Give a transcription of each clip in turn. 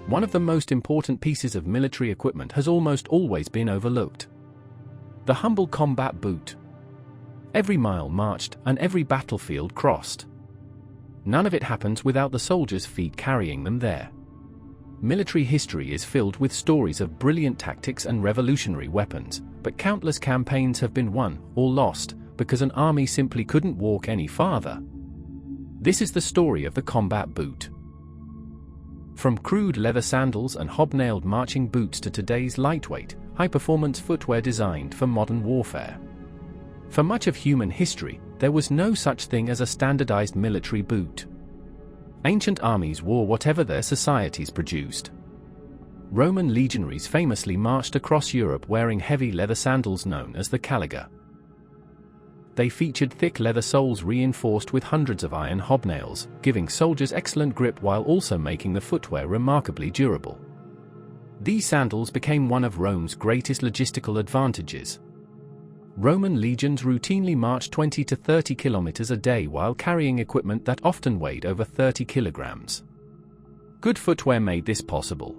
One of the most important pieces of military equipment has almost always been overlooked: the humble combat boot. Every mile marched and every battlefield crossed, none of it happens without the soldiers' feet carrying them there. Military history is filled with stories of brilliant tactics and revolutionary weapons, but countless campaigns have been won or lost because an army simply couldn't walk any farther. This is the story of the combat boot. From crude leather sandals and hobnailed marching boots to today's lightweight, high-performance footwear designed for modern warfare. For much of human history, there was no such thing as a standardized military boot. Ancient armies wore whatever their societies produced. Roman legionaries famously marched across Europe wearing heavy leather sandals known as the caliga. They featured thick leather soles reinforced with hundreds of iron hobnails, giving soldiers excellent grip while also making the footwear remarkably durable. These sandals became one of Rome's greatest logistical advantages. Roman legions routinely marched 20 to 30 kilometers a day while carrying equipment that often weighed over 30 kilograms. Good footwear made this possible.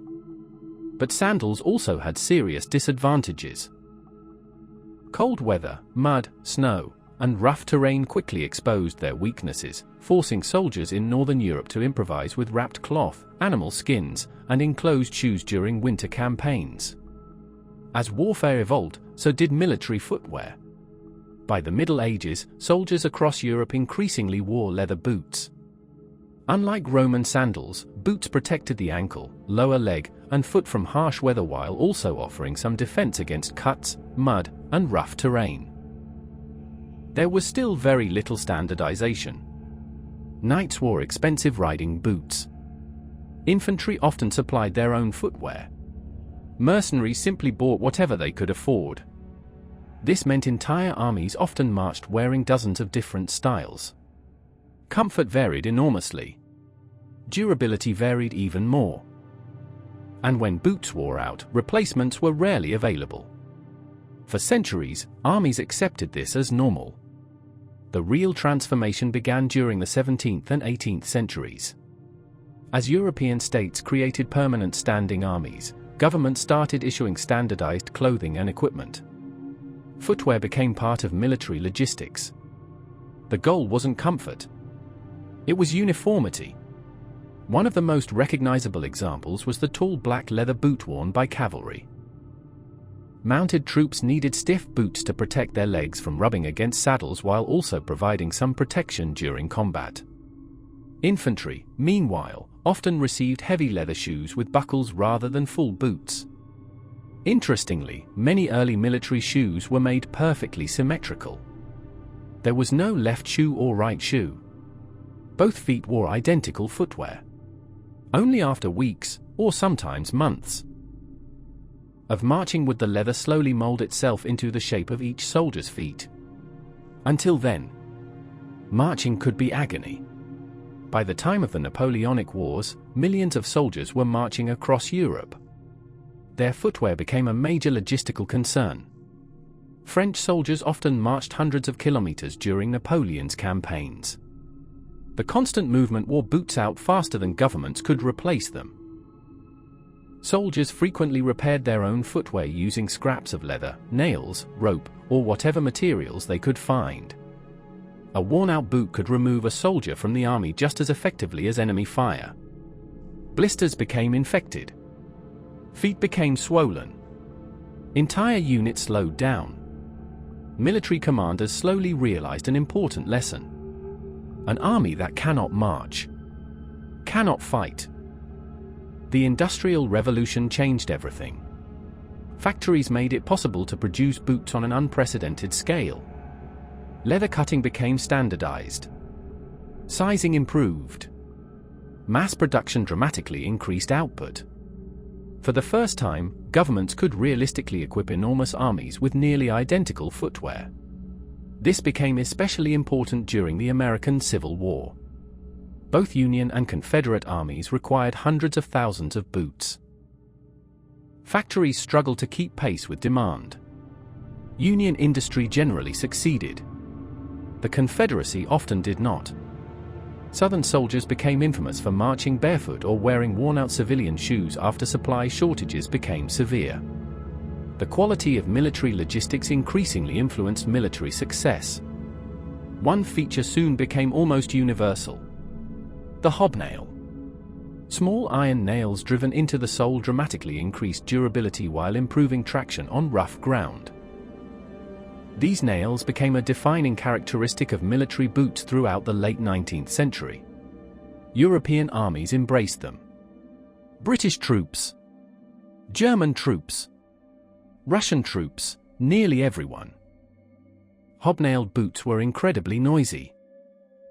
But sandals also had serious disadvantages. Cold weather, mud, snow, and rough terrain quickly exposed their weaknesses, forcing soldiers in northern Europe to improvise with wrapped cloth, animal skins, and enclosed shoes during winter campaigns. As warfare evolved, so did military footwear. By the Middle Ages, soldiers across Europe increasingly wore leather boots. Unlike Roman sandals, boots protected the ankle, lower leg, and foot from harsh weather while also offering some defense against cuts, mud, and rough terrain. There was still very little standardization. Knights wore expensive riding boots. Infantry often supplied their own footwear. Mercenaries simply bought whatever they could afford. This meant entire armies often marched wearing dozens of different styles. Comfort varied enormously. Durability varied even more. And when boots wore out, replacements were rarely available. For centuries, armies accepted this as normal. The real transformation began during the 17th and 18th centuries. As European states created permanent standing armies, governments started issuing standardized clothing and equipment. Footwear became part of military logistics. The goal wasn't comfort. It was uniformity. One of the most recognizable examples was the tall black leather boot worn by cavalry. Mounted troops needed stiff boots to protect their legs from rubbing against saddles while also providing some protection during combat. Infantry, meanwhile, often received heavy leather shoes with buckles rather than full boots. Interestingly, many early military shoes were made perfectly symmetrical. There was no left shoe or right shoe. Both feet wore identical footwear. Only after weeks, or sometimes months, of marching would the leather slowly mold itself into the shape of each soldier's feet. Until then, marching could be agony. By the time of the Napoleonic Wars, millions of soldiers were marching across Europe. Their footwear became a major logistical concern. French soldiers often marched hundreds of kilometers during Napoleon's campaigns. The constant movement wore boots out faster than governments could replace them. Soldiers frequently repaired their own footwear using scraps of leather, nails, rope, or whatever materials they could find. A worn-out boot could remove a soldier from the army just as effectively as enemy fire. Blisters became infected. Feet became swollen. Entire units slowed down. Military commanders slowly realized an important lesson. An army that cannot march cannot fight. The Industrial Revolution changed everything. Factories made it possible to produce boots on an unprecedented scale. Leather cutting became standardized. Sizing improved. Mass production dramatically increased output. For the first time, governments could realistically equip enormous armies with nearly identical footwear. This became especially important during the American Civil War. Both Union and Confederate armies required hundreds of thousands of boots. Factories struggled to keep pace with demand. Union industry generally succeeded. The Confederacy often did not. Southern soldiers became infamous for marching barefoot or wearing worn-out civilian shoes after supply shortages became severe. The quality of military logistics increasingly influenced military success. One feature soon became almost universal: the hobnail. Small iron nails driven into the sole dramatically increased durability while improving traction on rough ground. These nails became a defining characteristic of military boots throughout the late 19th century. European armies embraced them. British troops, German troops, Russian troops, nearly everyone. Hobnailed boots were incredibly noisy.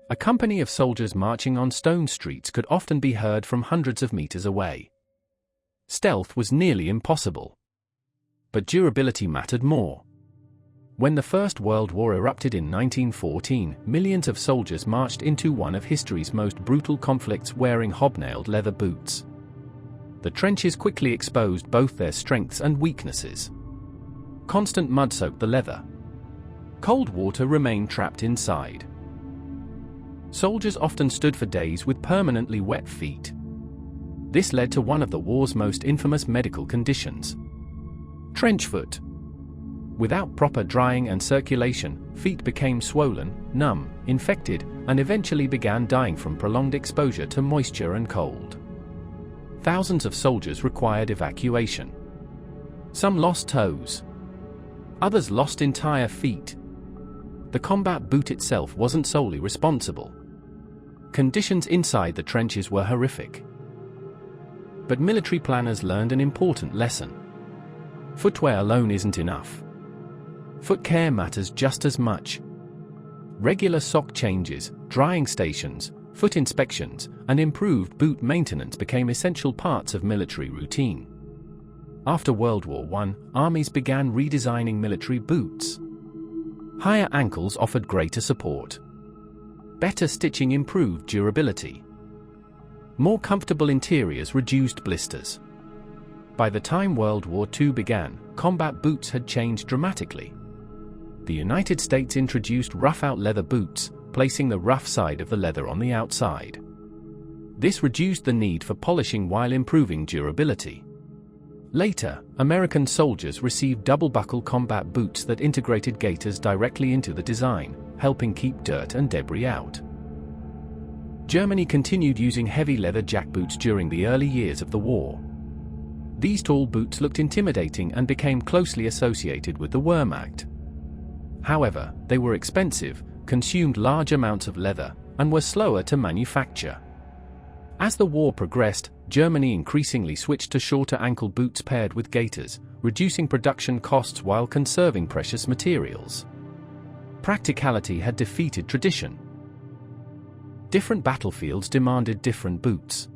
A company of soldiers marching on stone streets could often be heard from hundreds of meters away. Stealth was nearly impossible. But durability mattered more. When the First World War erupted in 1914, millions of soldiers marched into one of history's most brutal conflicts wearing hobnailed leather boots. The trenches quickly exposed both their strengths and weaknesses. Constant mud soaked the leather. Cold water remained trapped inside. Soldiers often stood for days with permanently wet feet. This led to one of the war's most infamous medical conditions: trench foot. Without proper drying and circulation, feet became swollen, numb, infected, and eventually began dying from prolonged exposure to moisture and cold. Thousands of soldiers required evacuation. Some lost toes. Others lost entire feet. The combat boot itself wasn't solely responsible. Conditions inside the trenches were horrific. But military planners learned an important lesson. Footwear alone isn't enough. Foot care matters just as much. Regular sock changes, drying stations, foot inspections, and improved boot maintenance became essential parts of military routine. After World War I, armies began redesigning military boots. Higher ankles offered greater support. Better stitching improved durability. More comfortable interiors reduced blisters. By the time World War II began, combat boots had changed dramatically. The United States introduced rough-out leather boots, placing the rough side of the leather on the outside. This reduced the need for polishing while improving durability. Later, American soldiers received double-buckle combat boots that integrated gaiters directly into the design, helping keep dirt and debris out. Germany continued using heavy leather jackboots during the early years of the war. These tall boots looked intimidating and became closely associated with the Wehrmacht. However, they were expensive, consumed large amounts of leather, and were slower to manufacture. As the war progressed, Germany increasingly switched to shorter ankle boots paired with gaiters, reducing production costs while conserving precious materials. Practicality had defeated tradition. Different battlefields demanded different boots.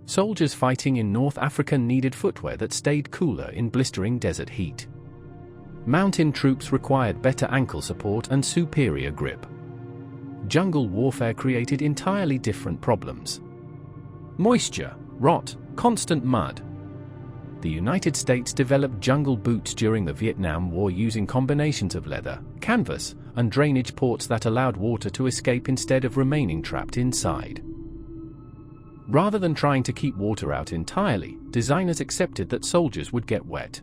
Soldiers fighting in North Africa needed footwear that stayed cooler in blistering desert heat. Mountain troops required better ankle support and superior grip. Jungle warfare created entirely different problems. Moisture, rot, constant mud. The United States developed jungle boots during the Vietnam War using combinations of leather, canvas, and drainage ports that allowed water to escape instead of remaining trapped inside. Rather than trying to keep water out entirely, designers accepted that soldiers would get wet.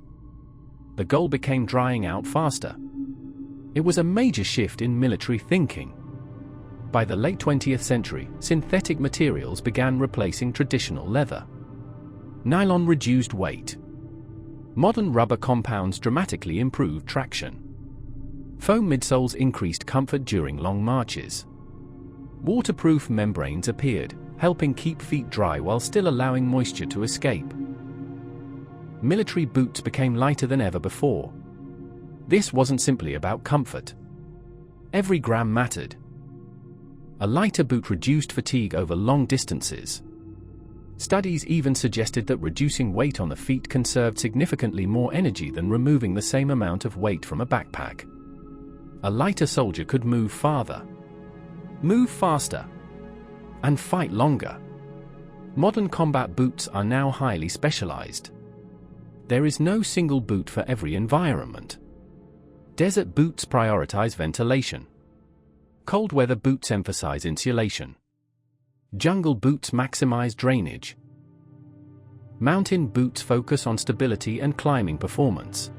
The goal became drying out faster. It was a major shift in military thinking. By the late 20th century, synthetic materials began replacing traditional leather. Nylon reduced weight. Modern rubber compounds dramatically improved traction. Foam midsoles increased comfort during long marches. Waterproof membranes appeared, helping keep feet dry while still allowing moisture to escape. Military boots became lighter than ever before. This wasn't simply about comfort. Every gram mattered. A lighter boot reduced fatigue over long distances. Studies even suggested that reducing weight on the feet conserved significantly more energy than removing the same amount of weight from a backpack. A lighter soldier could move farther, move faster, and fight longer. Modern combat boots are now highly specialized. There is no single boot for every environment. Desert boots prioritize ventilation. Cold weather boots emphasize insulation. Jungle boots maximize drainage. Mountain boots focus on stability and climbing performance.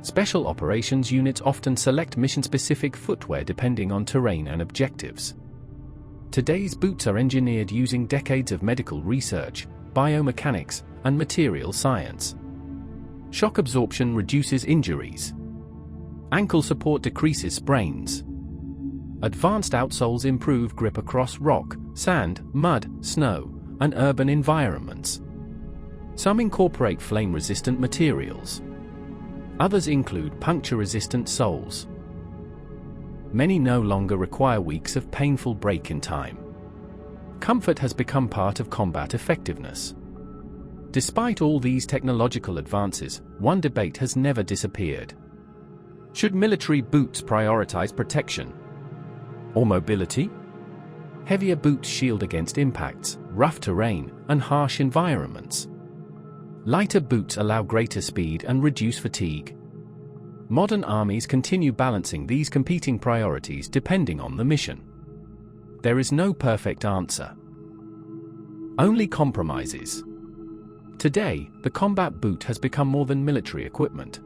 Special operations units often select mission-specific footwear depending on terrain and objectives. Today's boots are engineered using decades of medical research, biomechanics, and material science. Shock absorption reduces injuries. Ankle support decreases sprains. Advanced outsoles improve grip across rock, sand, mud, snow, and urban environments. Some incorporate flame-resistant materials. Others include puncture-resistant soles. Many no longer require weeks of painful break-in time. Comfort has become part of combat effectiveness. Despite all these technological advances, one debate has never disappeared. Should military boots prioritize protection or mobility? Heavier boots shield against impacts, rough terrain, and harsh environments. Lighter boots allow greater speed and reduce fatigue. Modern armies continue balancing these competing priorities depending on the mission. There is no perfect answer. Only compromises. Today, the combat boot has become more than military equipment.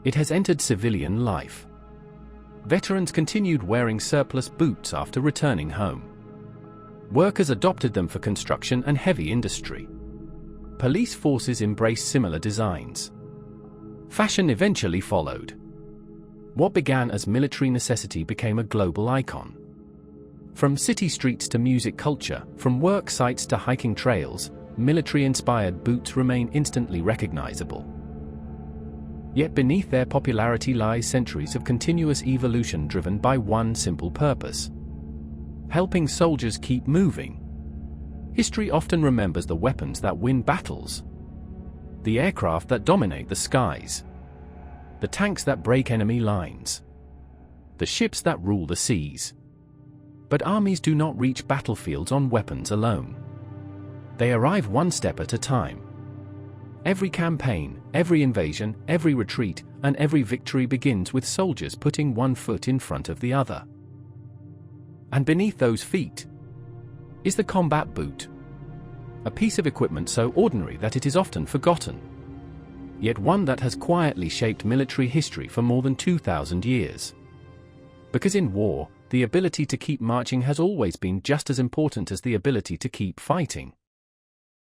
It has entered civilian life. Veterans continued wearing surplus boots after returning home. Workers adopted them for construction and heavy industry. Police forces embraced similar designs. Fashion eventually followed. What began as military necessity became a global icon. From city streets to music culture, from work sites to hiking trails, military-inspired boots remain instantly recognizable. Yet beneath their popularity lies centuries of continuous evolution driven by one simple purpose: helping soldiers keep moving. History often remembers the weapons that win battles, the aircraft that dominate the skies, the tanks that break enemy lines, the ships that rule the seas. But armies do not reach battlefields on weapons alone. They arrive one step at a time. Every campaign, every invasion, every retreat, and every victory begins with soldiers putting one foot in front of the other. And beneath those feet is the combat boot. A piece of equipment so ordinary that it is often forgotten, yet one that has quietly shaped military history for more than 2,000 years. Because in war, the ability to keep marching has always been just as important as the ability to keep fighting.